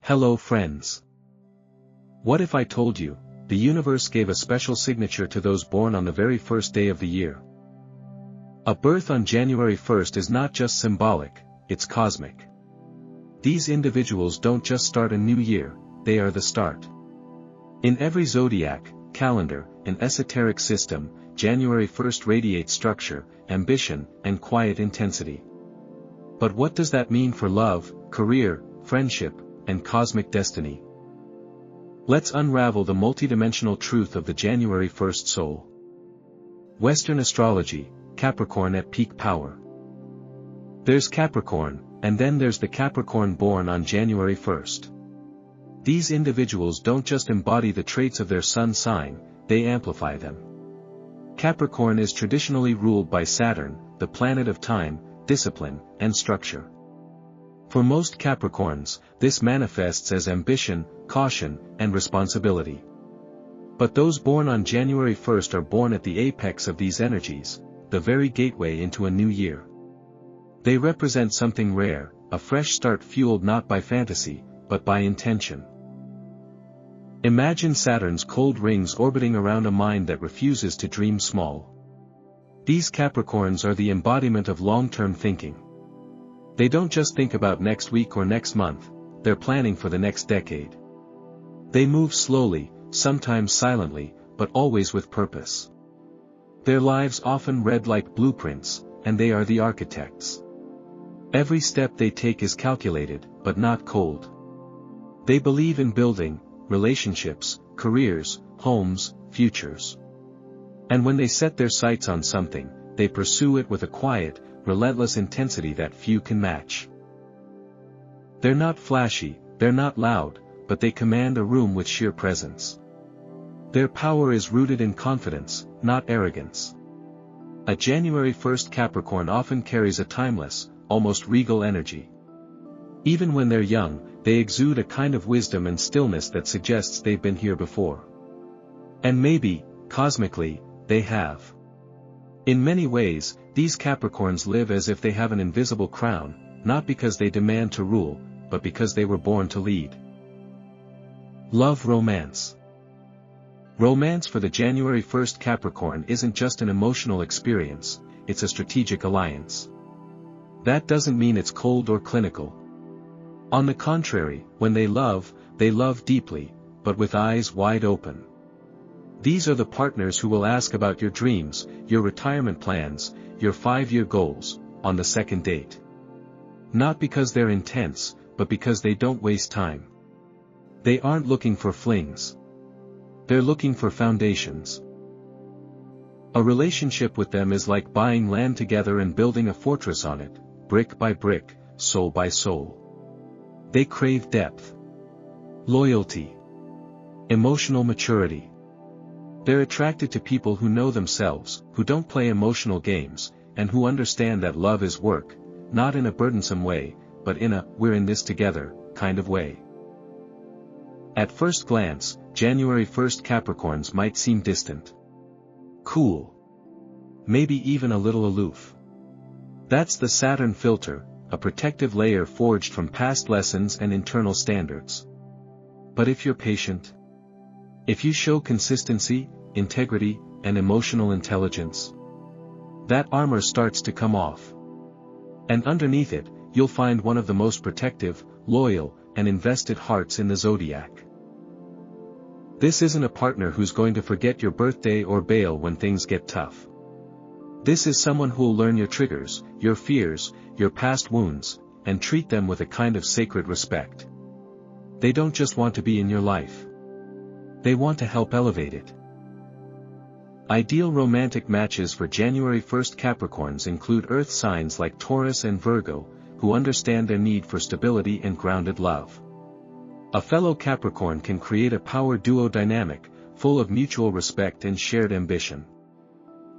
Hello friends. What if I told you, the universe gave a special signature to those born on the very first day of the year? A birth on January 1st is not just symbolic, it's cosmic. These individuals don't just start a new year, they are the start. In every zodiac, calendar, and esoteric system, January 1st radiates structure, ambition, and quiet intensity. But what does that mean for love, career, friendship, and cosmic destiny? Let's unravel the multidimensional truth of the January 1st soul. Western astrology, Capricorn at peak power. There's Capricorn, and then there's the Capricorn born on January 1st. These individuals don't just embody the traits of their sun sign, they amplify them. Capricorn is traditionally ruled by Saturn, the planet of time, discipline, and structure. For most Capricorns, this manifests as ambition, caution, and responsibility. But those born on January 1st are born at the apex of these energies, the very gateway into a new year. They represent something rare, a fresh start fueled not by fantasy, but by intention. Imagine Saturn's cold rings orbiting around a mind that refuses to dream small. These Capricorns are the embodiment of long-term thinking. They don't just think about next week or next month, they're planning for the next decade. They move slowly, sometimes silently, but always with purpose. Their lives often read like blueprints, and they are the architects. Every step they take is calculated, but not cold. They believe in building, relationships, careers, homes, futures. And when they set their sights on something, they pursue it with a quiet, relentless intensity that few can match. They're not flashy, they're not loud, but they command a room with sheer presence. Their power is rooted in confidence, not arrogance. A January 1st Capricorn often carries a timeless, almost regal energy. Even when they're young, they exude a kind of wisdom and stillness that suggests they've been here before. And maybe, cosmically, they have. In many ways, these Capricorns live as if they have an invisible crown, not because they demand to rule, but because they were born to lead. Love romance. Romance for the January 1st Capricorn isn't just an emotional experience, it's a strategic alliance. That doesn't mean it's cold or clinical. On the contrary, when they love deeply, but with eyes wide open. These are the partners who will ask about your dreams, your retirement plans, your 5-year goals, on the second date. Not because they're intense, but because they don't waste time. They aren't looking for flings. They're looking for foundations. A relationship with them is like buying land together and building a fortress on it, brick by brick, soul by soul. They crave depth, loyalty, emotional maturity. They're attracted to people who know themselves, who don't play emotional games, and who understand that love is work, not in a burdensome way, but in a "we're in this together" kind of way. At first glance, January 1st Capricorns might seem distant. Cool. Maybe even a little aloof. That's the Saturn filter, a protective layer forged from past lessons and internal standards. But if you're patient, if you show consistency, integrity, and emotional intelligence, that armor starts to come off. And underneath it, you'll find one of the most protective, loyal, and invested hearts in the zodiac. This isn't a partner who's going to forget your birthday or bail when things get tough. This is someone who'll learn your triggers, your fears, your past wounds, and treat them with a kind of sacred respect. They don't just want to be in your life. They want to help elevate it. Ideal romantic matches for January 1st Capricorns include earth signs like Taurus and Virgo, who understand their need for stability and grounded love. A fellow Capricorn can create a power duo dynamic, full of mutual respect and shared ambition.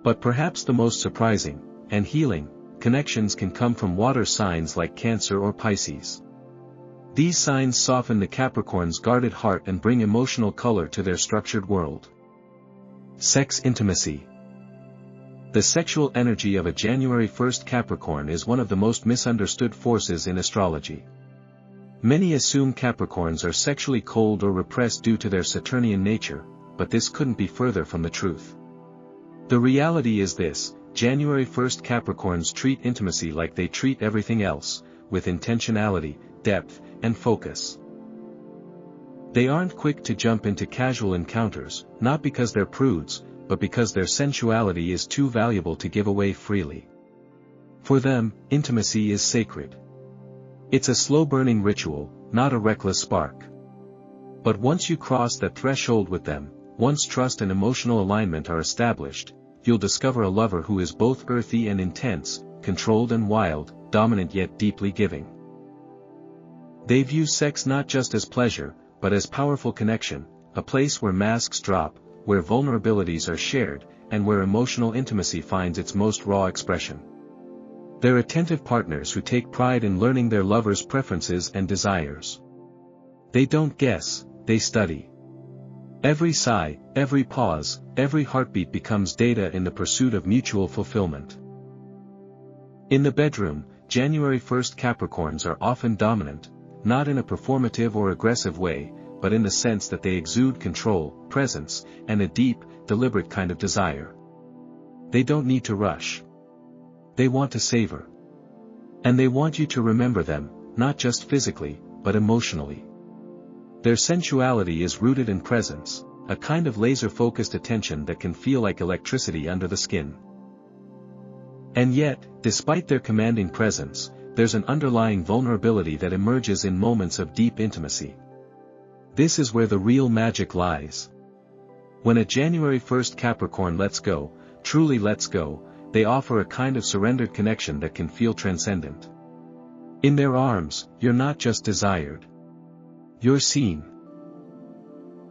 But perhaps the most surprising, and healing, connections can come from water signs like Cancer or Pisces. These signs soften the Capricorn's guarded heart and bring emotional color to their structured world. Sex intimacy. The sexual energy of a January 1st Capricorn is one of the most misunderstood forces in astrology. Many assume Capricorns are sexually cold or repressed due to their Saturnian nature, but this couldn't be further from the truth. The reality is this: January 1st Capricorns treat intimacy like they treat everything else, with intentionality, depth, and focus. They aren't quick to jump into casual encounters, not because they're prudes, but because their sensuality is too valuable to give away freely. For them, intimacy is sacred. It's a slow-burning ritual, not a reckless spark. But once you cross that threshold with them, once trust and emotional alignment are established, you'll discover a lover who is both earthy and intense, controlled and wild, dominant yet deeply giving. They view sex not just as pleasure, but as powerful connection, a place where masks drop, where vulnerabilities are shared, and where emotional intimacy finds its most raw expression. They're attentive partners who take pride in learning their lover's preferences and desires. They don't guess, they study. Every sigh, every pause, every heartbeat becomes data in the pursuit of mutual fulfillment. In the bedroom, January 1st Capricorns are often dominant, not in a performative or aggressive way, but in the sense that they exude control, presence, and a deep, deliberate kind of desire. They don't need to rush. They want to savor. And they want you to remember them, not just physically, but emotionally. Their sensuality is rooted in presence, a kind of laser-focused attention that can feel like electricity under the skin. And yet, despite their commanding presence, there's an underlying vulnerability that emerges in moments of deep intimacy. This is where the real magic lies. When a January 1st Capricorn lets go, truly lets go, they offer a kind of surrendered connection that can feel transcendent. In their arms, you're not just desired. You're seen.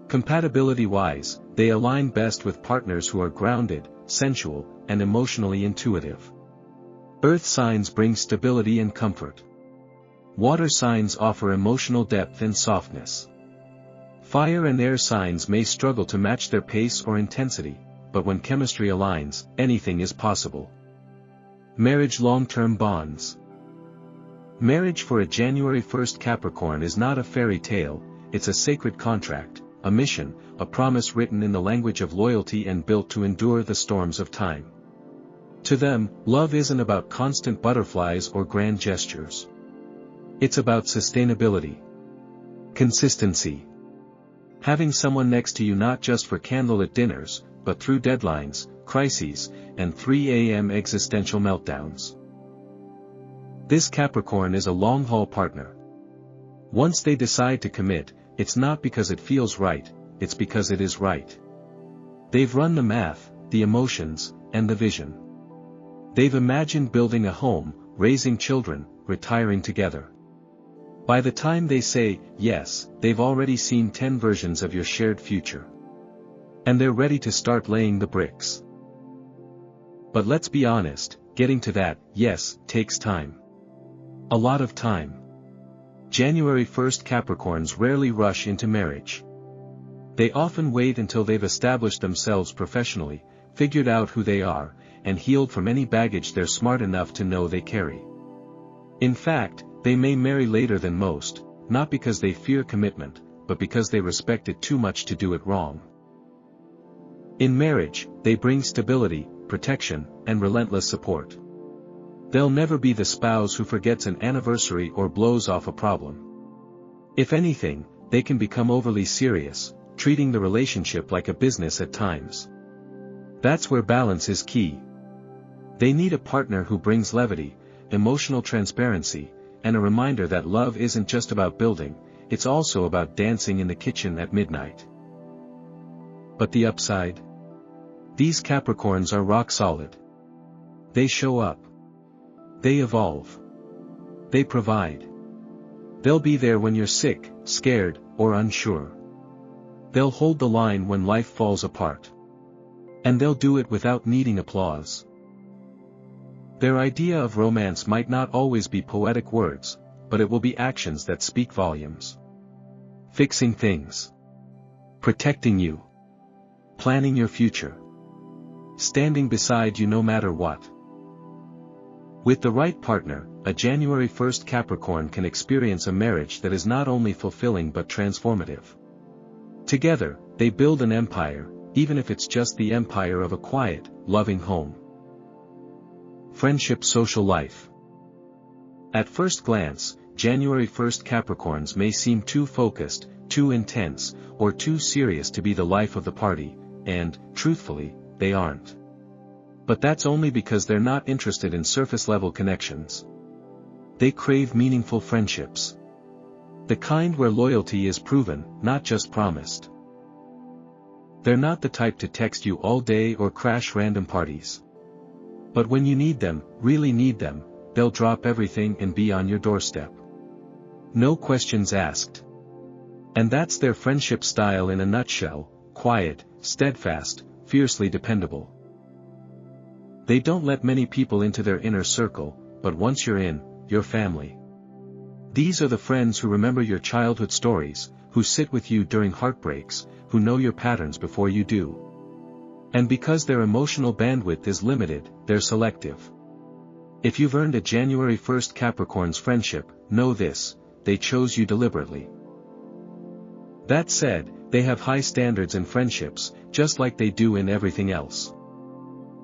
Compatibility-wise, they align best with partners who are grounded, sensual, and emotionally intuitive. Earth signs bring stability and comfort. Water signs offer emotional depth and softness. Fire and air signs may struggle to match their pace or intensity, but when chemistry aligns, anything is possible. Marriage long-term bonds. Marriage for a January 1st Capricorn is not a fairy tale, it's a sacred contract, a mission, a promise written in the language of loyalty and built to endure the storms of time. To them, love isn't about constant butterflies or grand gestures. It's about sustainability. Consistency. Having someone next to you not just for candlelit dinners, but through deadlines, crises, and 3 a.m. existential meltdowns. This Capricorn is a long-haul partner. Once they decide to commit, it's not because it feels right, it's because it is right. They've run the math, the emotions, and the vision. They've imagined building a home, raising children, retiring together. By the time they say yes, they've already seen 10 versions of your shared future. And they're ready to start laying the bricks. But let's be honest, getting to that yes takes time. A lot of time. January 1st Capricorns rarely rush into marriage. They often wait until they've established themselves professionally, figured out who they are, and healed from any baggage they're smart enough to know they carry. In fact, they may marry later than most, not because they fear commitment, but because they respect it too much to do it wrong. In marriage, they bring stability, protection, and relentless support. They'll never be the spouse who forgets an anniversary or blows off a problem. If anything, they can become overly serious, treating the relationship like a business at times. That's where balance is key. They need a partner who brings levity, emotional transparency, and a reminder that love isn't just about building, it's also about dancing in the kitchen at midnight. But the upside? These Capricorns are rock solid. They show up. They evolve. They provide. They'll be there when you're sick, scared, or unsure. They'll hold the line when life falls apart. And they'll do it without needing applause. Their idea of romance might not always be poetic words, but it will be actions that speak volumes. Fixing things. Protecting you. Planning your future. Standing beside you no matter what. With the right partner, a January 1st Capricorn can experience a marriage that is not only fulfilling but transformative. Together, they build an empire, even if it's just the empire of a quiet, loving home. Friendship social life. At first glance, January 1st Capricorns may seem too focused, too intense, or too serious to be the life of the party, and, truthfully, they aren't. But that's only because they're not interested in surface-level connections. They crave meaningful friendships. The kind where loyalty is proven, not just promised. They're not the type to text you all day or crash random parties. But when you need them, really need them, they'll drop everything and be on your doorstep. No questions asked. And that's their friendship style in a nutshell: quiet, steadfast, fiercely dependable. They don't let many people into their inner circle, but once you're in, you're family. These are the friends who remember your childhood stories, who sit with you during heartbreaks, who know your patterns before you do. And because their emotional bandwidth is limited, they're selective. If you've earned a January 1st Capricorn's friendship, know this: they chose you deliberately. That said, they have high standards in friendships, just like they do in everything else.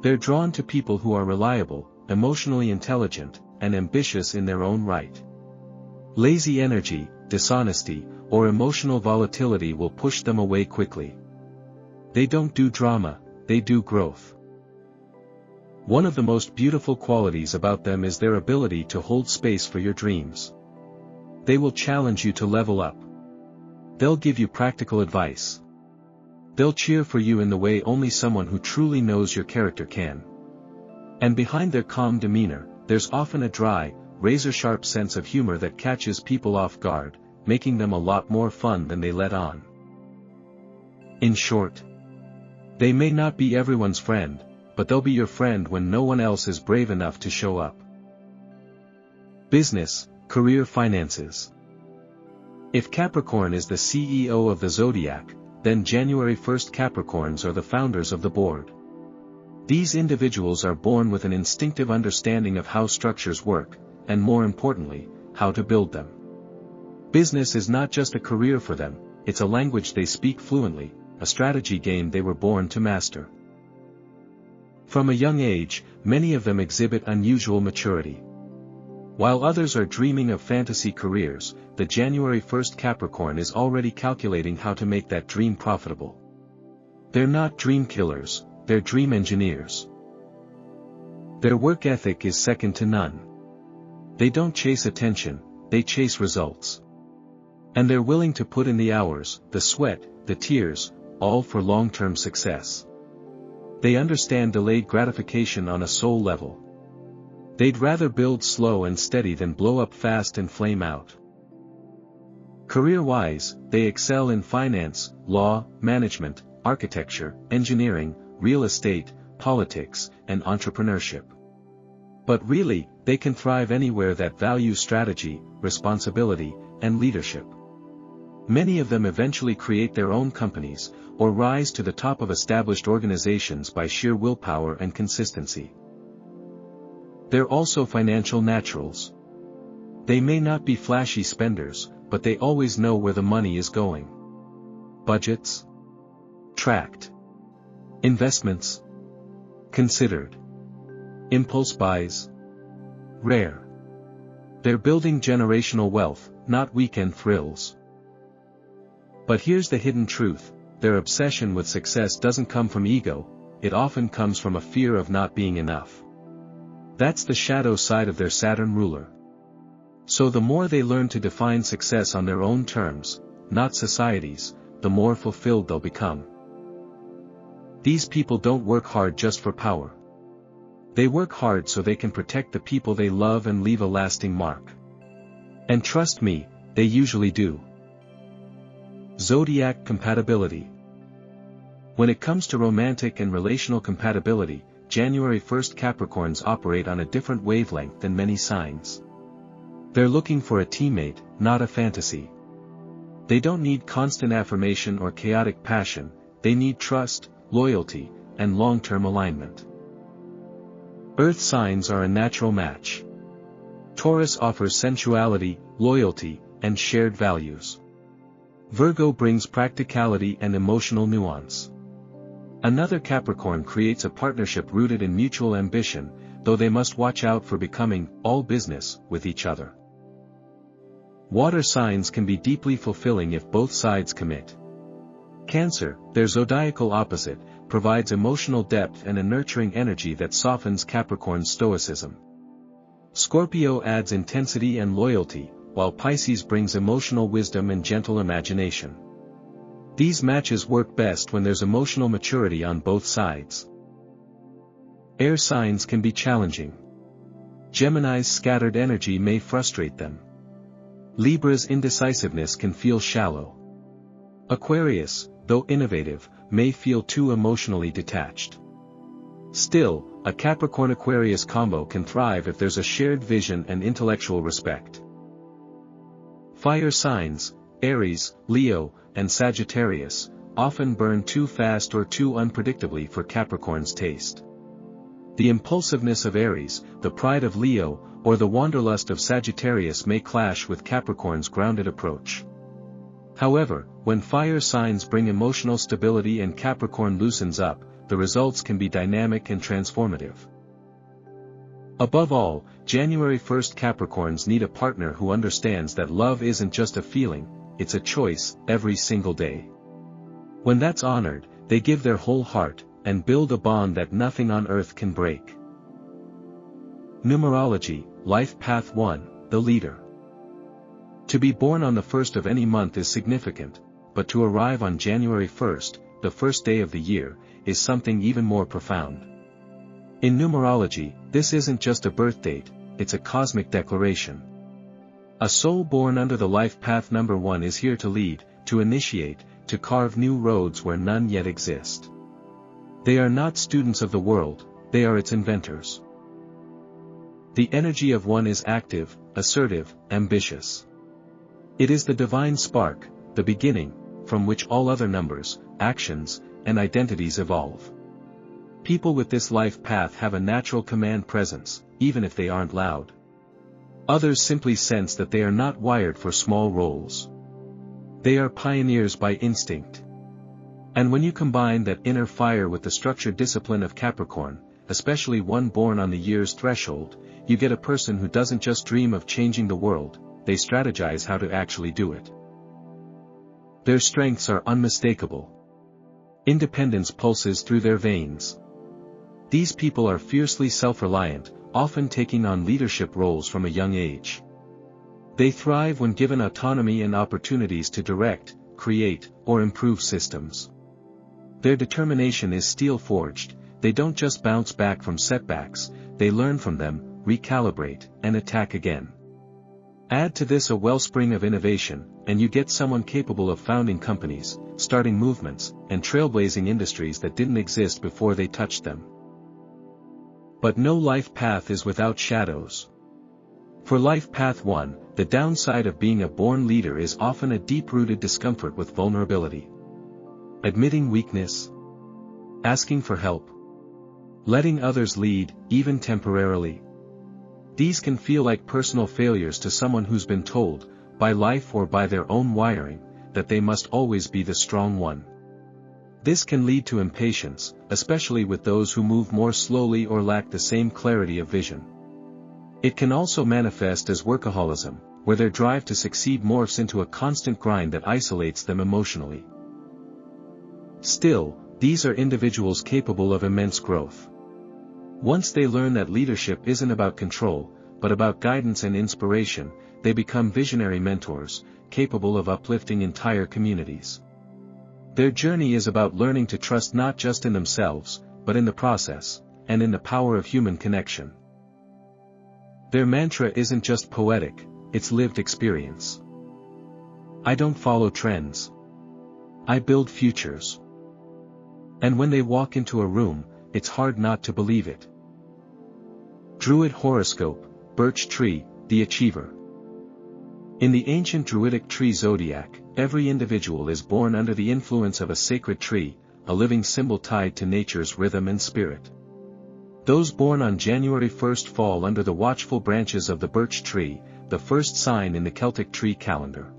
They're drawn to people who are reliable, emotionally intelligent, and ambitious in their own right. Lazy energy, dishonesty, or emotional volatility will push them away quickly. They don't do drama, they do growth. One of the most beautiful qualities about them is their ability to hold space for your dreams. They will challenge you to level up. They'll give you practical advice. They'll cheer for you in the way only someone who truly knows your character can. And behind their calm demeanor, there's often a dry, razor-sharp sense of humor that catches people off guard, making them a lot more fun than they let on. In short, they may not be everyone's friend, but they'll be your friend when no one else is brave enough to show up. Business, career, finances. If Capricorn is the CEO of the Zodiac, then January 1st Capricorns are the founders of the board. These individuals are born with an instinctive understanding of how structures work, and more importantly, how to build them. Business is not just a career for them, it's a language they speak fluently, a strategy game they were born to master. From a young age, many of them exhibit unusual maturity. While others are dreaming of fantasy careers, the January 1st Capricorn is already calculating how to make that dream profitable. They're not dream killers, they're dream engineers. Their work ethic is second to none. They don't chase attention, they chase results. And they're willing to put in the hours, the sweat, the tears, all for long-term success. They understand delayed gratification on a soul level. They'd rather build slow and steady than blow up fast and flame out. Career-wise, they excel in finance, law, management, architecture, engineering, real estate, politics, and entrepreneurship. But really, they can thrive anywhere that values strategy, responsibility, and leadership. Many of them eventually create their own companies, or rise to the top of established organizations by sheer willpower and consistency. They're also financial naturals. They may not be flashy spenders, but they always know where the money is going. Budgets? Tracked. Investments? Considered. Impulse buys? Rare. They're building generational wealth, not weekend thrills. But here's the hidden truth: their obsession with success doesn't come from ego, it often comes from a fear of not being enough. That's the shadow side of their Saturn ruler. So the more they learn to define success on their own terms, not society's, the more fulfilled they'll become. These people don't work hard just for power. They work hard so they can protect the people they love and leave a lasting mark. And trust me, they usually do. Zodiac compatibility. When it comes to romantic and relational compatibility, January 1st Capricorns operate on a different wavelength than many signs. They're looking for a teammate, not a fantasy. They don't need constant affirmation or chaotic passion, they need trust, loyalty, and long-term alignment. Earth signs are a natural match. Taurus offers sensuality, loyalty, and shared values. Virgo brings practicality and emotional nuance. Another Capricorn creates a partnership rooted in mutual ambition, though they must watch out for becoming all business with each other. Water signs can be deeply fulfilling if both sides commit. Cancer, their zodiacal opposite, provides emotional depth and a nurturing energy that softens Capricorn's stoicism. Scorpio adds intensity and loyalty, while Pisces brings emotional wisdom and gentle imagination. These matches work best when there's emotional maturity on both sides. Air signs can be challenging. Gemini's scattered energy may frustrate them. Libra's indecisiveness can feel shallow. Aquarius, though innovative, may feel too emotionally detached. Still, a Capricorn-Aquarius combo can thrive if there's a shared vision and intellectual respect. Fire signs, Aries, Leo, and Sagittarius, often burn too fast or too unpredictably for Capricorn's taste. The impulsiveness of Aries, the pride of Leo, or the wanderlust of Sagittarius may clash with Capricorn's grounded approach. However, when fire signs bring emotional stability and Capricorn loosens up, the results can be dynamic and transformative. Above all, January 1st Capricorns need a partner who understands that love isn't just a feeling, it's a choice, every single day. When that's honored, they give their whole heart, and build a bond that nothing on earth can break. Numerology, Life Path 1, the Leader. To be born on the 1st of any month is significant, but to arrive on January 1st, the first day of the year, is something even more profound. In numerology, this isn't just a birth date, it's a cosmic declaration. A soul born under the life path number 1 is here to lead, to initiate, to carve new roads where none yet exist. They are not students of the world, they are its inventors. The energy of 1 is active, assertive, ambitious. It is the divine spark, the beginning, from which all other numbers, actions, and identities evolve. People with this life path have a natural command presence, even if they aren't loud. Others simply sense that they are not wired for small roles. They are pioneers by instinct. And when you combine that inner fire with the structured discipline of Capricorn, especially one born on the year's threshold, you get a person who doesn't just dream of changing the world, they strategize how to actually do it. Their strengths are unmistakable. Independence pulses through their veins. These people are fiercely self-reliant, often taking on leadership roles from a young age. They thrive when given autonomy and opportunities to direct, create, or improve systems. Their determination is steel-forged, they don't just bounce back from setbacks, they learn from them, recalibrate, and attack again. Add to this a wellspring of innovation, and you get someone capable of founding companies, starting movements, and trailblazing industries that didn't exist before they touched them. But no life path is without shadows. For life path 1, the downside of being a born leader is often a deep-rooted discomfort with vulnerability. Admitting weakness, asking for help, letting others lead, even temporarily. These can feel like personal failures to someone who's been told, by life or by their own wiring, that they must always be the strong one. This can lead to impatience, especially with those who move more slowly or lack the same clarity of vision. It can also manifest as workaholism, where their drive to succeed morphs into a constant grind that isolates them emotionally. Still, these are individuals capable of immense growth. Once they learn that leadership isn't about control, but about guidance and inspiration, they become visionary mentors, capable of uplifting entire communities. Their journey is about learning to trust not just in themselves, but in the process, and in the power of human connection. Their mantra isn't just poetic, it's lived experience. I don't follow trends. I build futures. And when they walk into a room, it's hard not to believe it. Druid horoscope, birch tree, the achiever. In the ancient Druidic tree zodiac, every individual is born under the influence of a sacred tree, a living symbol tied to nature's rhythm and spirit. Those born on January 1st fall under the watchful branches of the birch tree, the first sign in the Celtic tree calendar.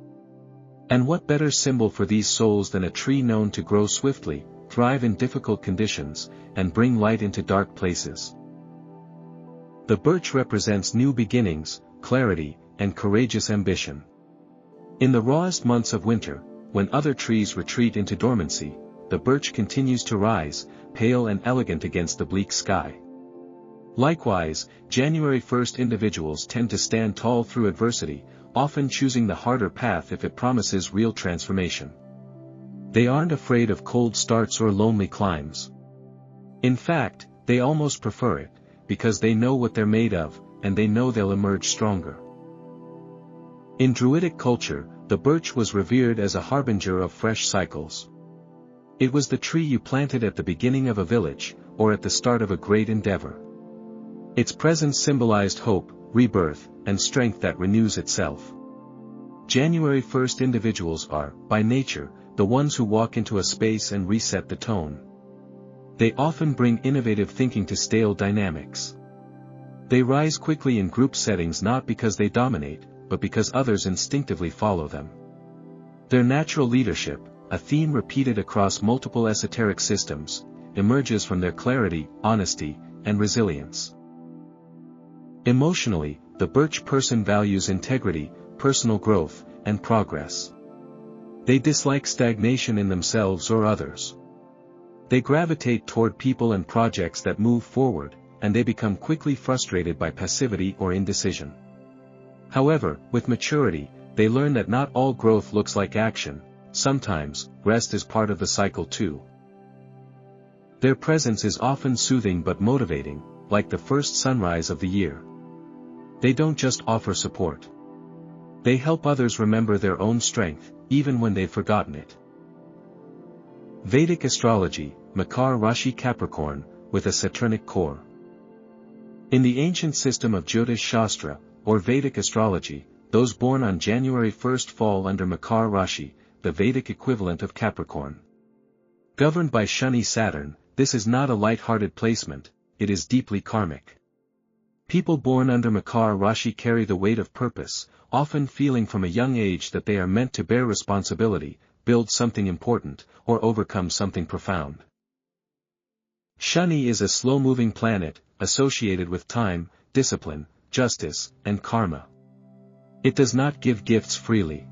And what better symbol for these souls than a tree known to grow swiftly, thrive in difficult conditions, and bring light into dark places? The birch represents new beginnings, clarity, and courageous ambition. In the rawest months of winter, when other trees retreat into dormancy, the birch continues to rise, pale and elegant against the bleak sky. Likewise, January 1st individuals tend to stand tall through adversity, often choosing the harder path if it promises real transformation. They aren't afraid of cold starts or lonely climbs. In fact, they almost prefer it, because they know what they're made of, and they know they'll emerge stronger. In Druidic culture, the birch was revered as a harbinger of fresh cycles. It was the tree you planted at the beginning of a village, or at the start of a great endeavor. Its presence symbolized hope, rebirth, and strength that renews itself. January 1st individuals are, by nature, the ones who walk into a space and reset the tone. They often bring innovative thinking to stale dynamics. They rise quickly in group settings not because they dominate, but because others instinctively follow them. Their natural leadership, a theme repeated across multiple esoteric systems, emerges from their clarity, honesty, and resilience. Emotionally, the birch person values integrity, personal growth, and progress. They dislike stagnation in themselves or others. They gravitate toward people and projects that move forward, and they become quickly frustrated by passivity or indecision. However, with maturity, they learn that not all growth looks like action. Sometimes, rest is part of the cycle too. Their presence is often soothing but motivating, like the first sunrise of the year. They don't just offer support. They help others remember their own strength, even when they've forgotten it. Vedic astrology, Makar Rashi Capricorn, with a Saturnic core. In the ancient system of Jyotish Shastra, or Vedic astrology, those born on January 1st fall under Makar Rashi, the Vedic equivalent of Capricorn. Governed by Shani Saturn, this is not a light-hearted placement, it is deeply karmic. People born under Makar Rashi carry the weight of purpose, often feeling from a young age that they are meant to bear responsibility, build something important, or overcome something profound. Shani is a slow-moving planet, associated with time, discipline, justice, and karma. It does not give gifts freely.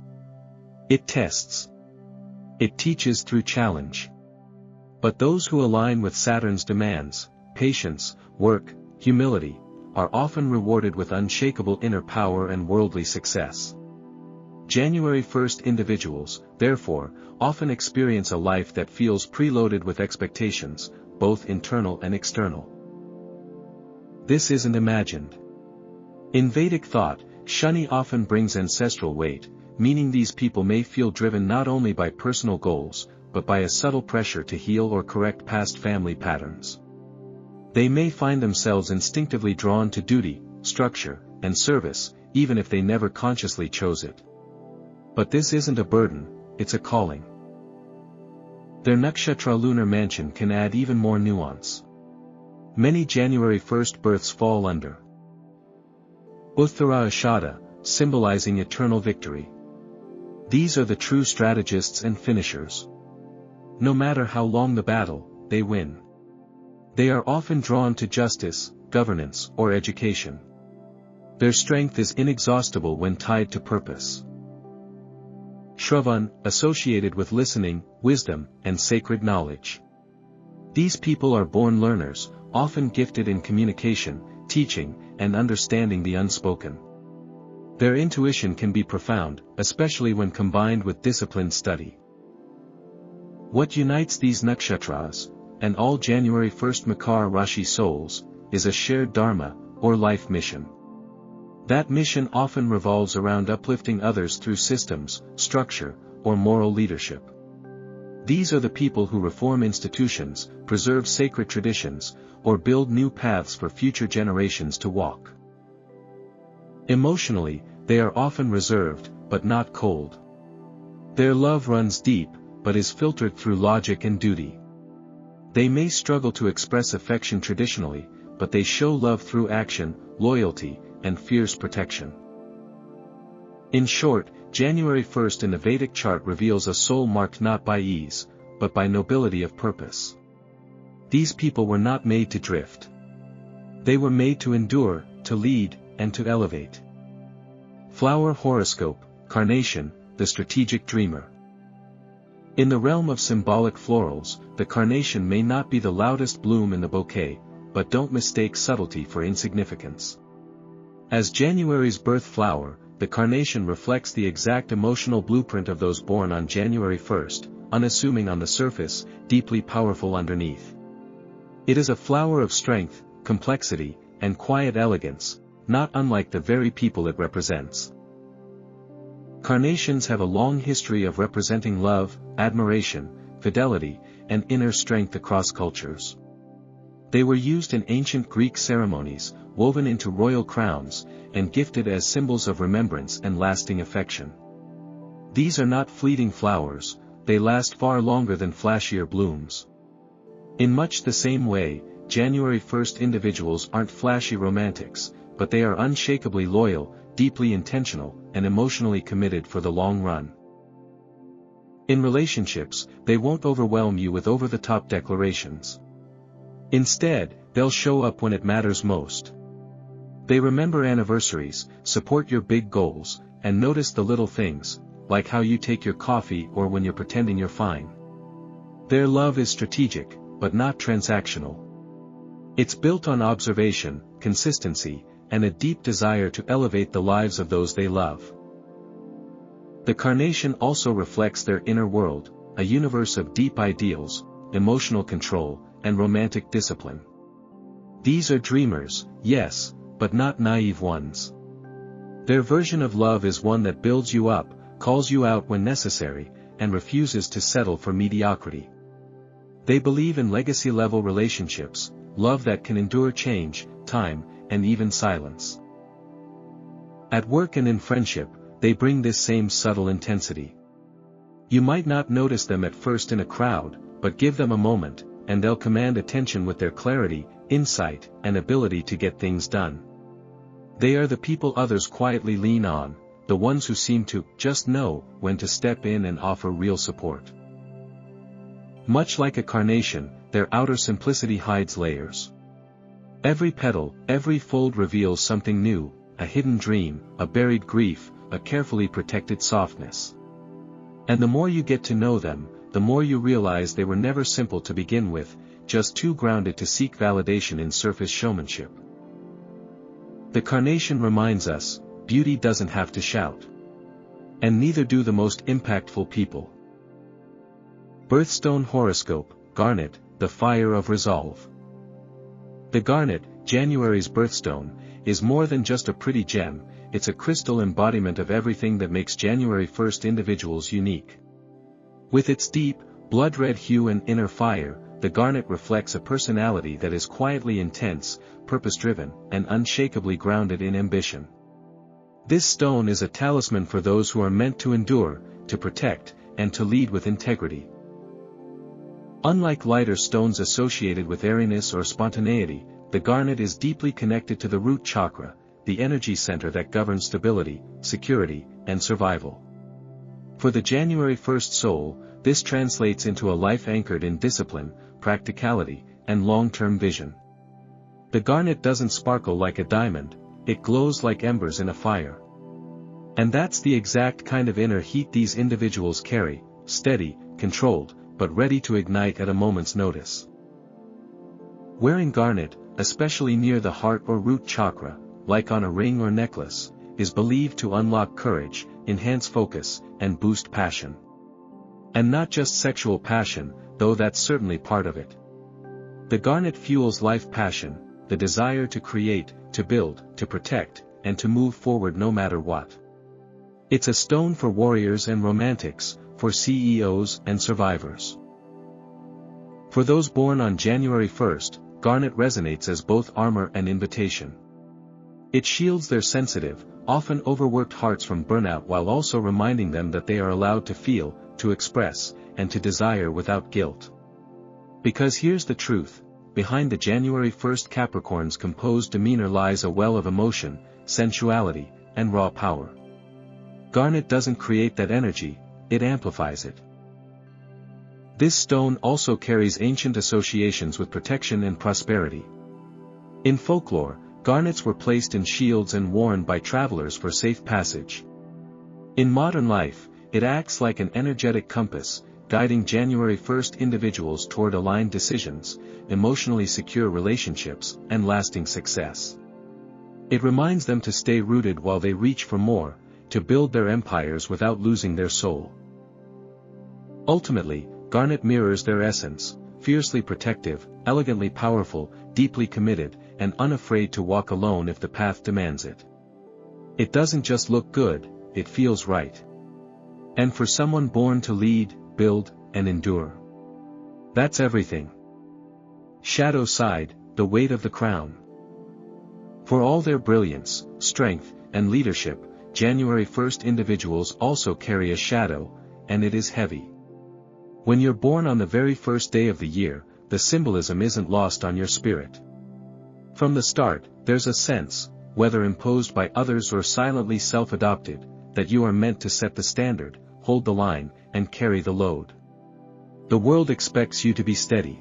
It tests. It teaches through challenge. But those who align with Saturn's demands, patience, work, humility, are often rewarded with unshakable inner power and worldly success. January 1st individuals, therefore, often experience a life that feels preloaded with expectations, both internal and external. This isn't imagined. In Vedic thought, Shani often brings ancestral weight, meaning these people may feel driven not only by personal goals, but by a subtle pressure to heal or correct past family patterns. They may find themselves instinctively drawn to duty, structure, and service, even if they never consciously chose it. But this isn't a burden, it's a calling. Their nakshatra lunar mansion can add even more nuance. Many January 1st births fall under Uttara Ashada, symbolizing eternal victory. These are the true strategists and finishers. No matter how long the battle, they win. They are often drawn to justice, governance, or education. Their strength is inexhaustible when tied to purpose. Shravan, associated with listening, wisdom, and sacred knowledge. These people are born learners, often gifted in communication, teaching, and understanding the unspoken. Their intuition can be profound, especially when combined with disciplined study. What unites these nakshatras, and all January 1st Makar Rashi souls, is a shared dharma, or life mission. That mission often revolves around uplifting others through systems, structure, or moral leadership. These are the people who reform institutions, preserve sacred traditions, or build new paths for future generations to walk. Emotionally, they are often reserved, but not cold. Their love runs deep, but is filtered through logic and duty. They may struggle to express affection traditionally, but they show love through action, loyalty, and fierce protection. In short, January 1st in the Vedic chart reveals a soul marked not by ease, but by nobility of purpose. These people were not made to drift. They were made to endure, to lead, and to elevate. Flower horoscope, carnation, the strategic dreamer. In the realm of symbolic florals, the carnation may not be the loudest bloom in the bouquet, but don't mistake subtlety for insignificance. As January's birth flower, the carnation reflects the exact emotional blueprint of those born on January 1st, unassuming on the surface, deeply powerful underneath. It is a flower of strength, complexity, and quiet elegance, not unlike the very people it represents. Carnations have a long history of representing love, admiration, fidelity, and inner strength across cultures. They were used in ancient Greek ceremonies, woven into royal crowns, and gifted as symbols of remembrance and lasting affection. These are not fleeting flowers, they last far longer than flashier blooms. In much the same way, January 1st individuals aren't flashy romantics, but they are unshakably loyal, deeply intentional, and emotionally committed for the long run. In relationships, they won't overwhelm you with over-the-top declarations. Instead, they'll show up when it matters most. They remember anniversaries, support your big goals, and notice the little things, like how you take your coffee or when you're pretending you're fine. Their love is strategic, but not transactional. It's built on observation, consistency, and a deep desire to elevate the lives of those they love. The carnation also reflects their inner world, a universe of deep ideals, emotional control, and romantic discipline. These are dreamers, yes, but not naive ones. Their version of love is one that builds you up, calls you out when necessary, and refuses to settle for mediocrity. They believe in legacy-level relationships, love that can endure change, time, and even silence. At work and in friendship, they bring this same subtle intensity. You might not notice them at first in a crowd, but give them a moment, and they'll command attention with their clarity, insight, and ability to get things done. They are the people others quietly lean on, the ones who seem to just know when to step in and offer real support. Much like a carnation, their outer simplicity hides layers. Every petal, every fold reveals something new, a hidden dream, a buried grief, a carefully protected softness. And the more you get to know them, the more you realize they were never simple to begin with, just too grounded to seek validation in surface showmanship. The carnation reminds us, beauty doesn't have to shout. And neither do the most impactful people. Birthstone horoscope, garnet, the fire of resolve. The garnet, January's birthstone, is more than just a pretty gem, it's a crystal embodiment of everything that makes January 1st individuals unique. With its deep, blood-red hue and inner fire, the garnet reflects a personality that is quietly intense, purpose-driven, and unshakably grounded in ambition. This stone is a talisman for those who are meant to endure, to protect, and to lead with integrity. Unlike lighter stones associated with airiness or spontaneity, the garnet is deeply connected to the root chakra, the energy center that governs stability, security, and survival. For the January 1st soul, this translates into a life anchored in discipline, practicality, and long-term vision. The garnet doesn't sparkle like a diamond, it glows like embers in a fire. And that's the exact kind of inner heat these individuals carry, steady, controlled, but ready to ignite at a moment's notice. Wearing garnet, especially near the heart or root chakra, like on a ring or necklace, is believed to unlock courage, enhance focus, and boost passion. And not just sexual passion, though that's certainly part of it. The garnet fuels life passion, the desire to create, to build, to protect, and to move forward no matter what. It's a stone for warriors and romantics, for CEOs and survivors. For those born on January 1st, garnet resonates as both armor and invitation. It shields their sensitive, often overworked hearts from burnout while also reminding them that they are allowed to feel, to express, and to desire without guilt. Because here's the truth, behind the January 1st Capricorn's composed demeanor lies a well of emotion, sensuality, and raw power. Garnet doesn't create that energy, it amplifies it. This stone also carries ancient associations with protection and prosperity. In folklore, garnets were placed in shields and worn by travelers for safe passage. In modern life, it acts like an energetic compass, guiding January 1st individuals toward aligned decisions, emotionally secure relationships, and lasting success. It reminds them to stay rooted while they reach for more, to build their empires without losing their soul. Ultimately, garnet mirrors their essence, fiercely protective, elegantly powerful, deeply committed, and unafraid to walk alone if the path demands it. It doesn't just look good, it feels right. And for someone born to lead, build, and endure, that's everything. Shadow side, the weight of the crown. For all their brilliance, strength, and leadership, January 1st individuals also carry a shadow, and it is heavy. When you're born on the very first day of the year, the symbolism isn't lost on your spirit. From the start, there's a sense, whether imposed by others or silently self-adopted, that you are meant to set the standard, hold the line, and carry the load. The world expects you to be steady.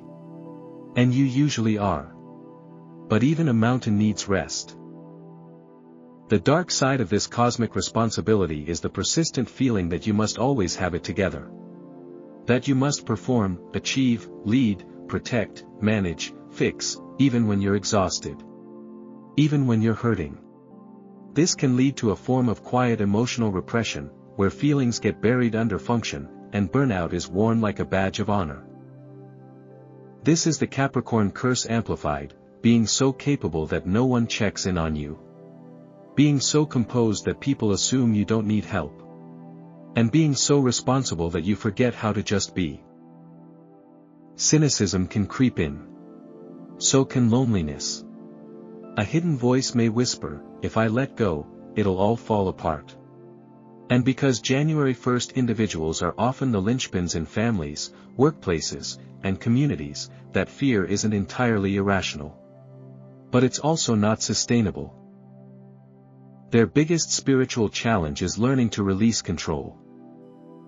And you usually are. But even a mountain needs rest. The dark side of this cosmic responsibility is the persistent feeling that you must always have it together. That you must perform, achieve, lead, protect, manage, fix, even when you're exhausted. Even when you're hurting. This can lead to a form of quiet emotional repression, where feelings get buried under function, and burnout is worn like a badge of honor. This is the Capricorn curse amplified, being so capable that no one checks in on you. Being so composed that people assume you don't need help. And being so responsible that you forget how to just be. Cynicism can creep in. So can loneliness. A hidden voice may whisper, if I let go, it'll all fall apart. And because January 1st individuals are often the linchpins in families, workplaces, and communities, that fear isn't entirely irrational. But it's also not sustainable. Their biggest spiritual challenge is learning to release control.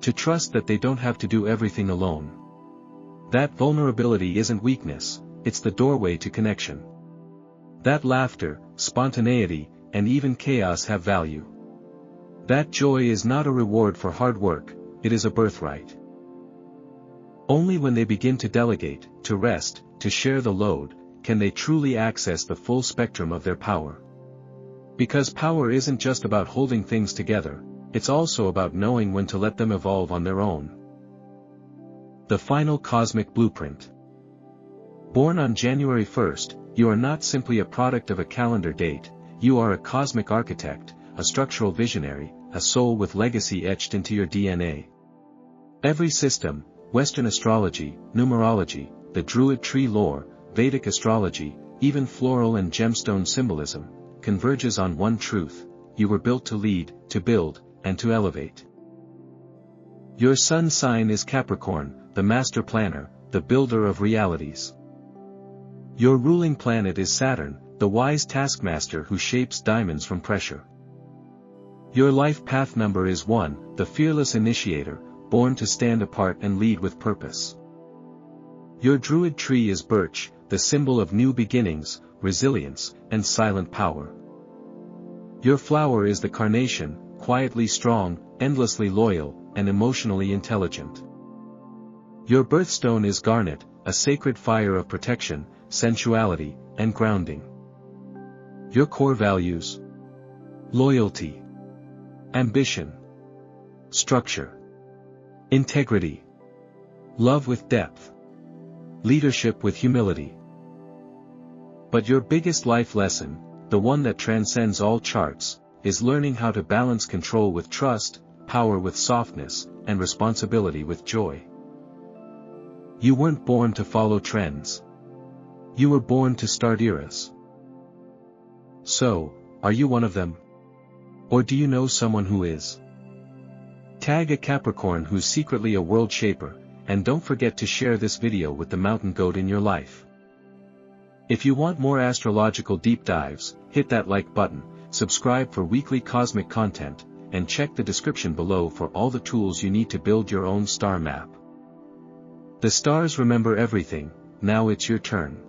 To trust that they don't have to do everything alone. That vulnerability isn't weakness, it's the doorway to connection. That laughter, spontaneity, and even chaos have value. That joy is not a reward for hard work, it is a birthright. Only when they begin to delegate, to rest, to share the load, can they truly access the full spectrum of their power. Because power isn't just about holding things together, it's also about knowing when to let them evolve on their own. The final cosmic blueprint. Born on January 1st, you are not simply a product of a calendar date, you are a cosmic architect, a structural visionary, a soul with legacy etched into your DNA. Every system, Western astrology, numerology, the Druid tree lore, Vedic astrology, even floral and gemstone symbolism, converges on one truth: you were built to lead, to build, and to elevate. Your sun sign is Capricorn, the master planner, the builder of realities. Your ruling planet is Saturn, the wise taskmaster who shapes diamonds from pressure. Your life path number is 1, the fearless initiator, born to stand apart and lead with purpose. Your Druid tree is birch, the symbol of new beginnings, resilience, and silent power. Your flower is the carnation, quietly strong, endlessly loyal, and emotionally intelligent. Your birthstone is garnet, a sacred fire of protection, sensuality, and grounding. Your core values: loyalty, ambition, structure, integrity, love with depth, leadership with humility. But your biggest life lesson, the one that transcends all charts, is learning how to balance control with trust, power with softness, and responsibility with joy. You weren't born to follow trends. You were born to start eras. So, are you one of them? Or do you know someone who is? Tag a Capricorn who's secretly a world shaper, and don't forget to share this video with the mountain goat in your life. If you want more astrological deep dives, hit that like button, subscribe for weekly cosmic content, and check the description below for all the tools you need to build your own star map. The stars remember everything. Now it's your turn.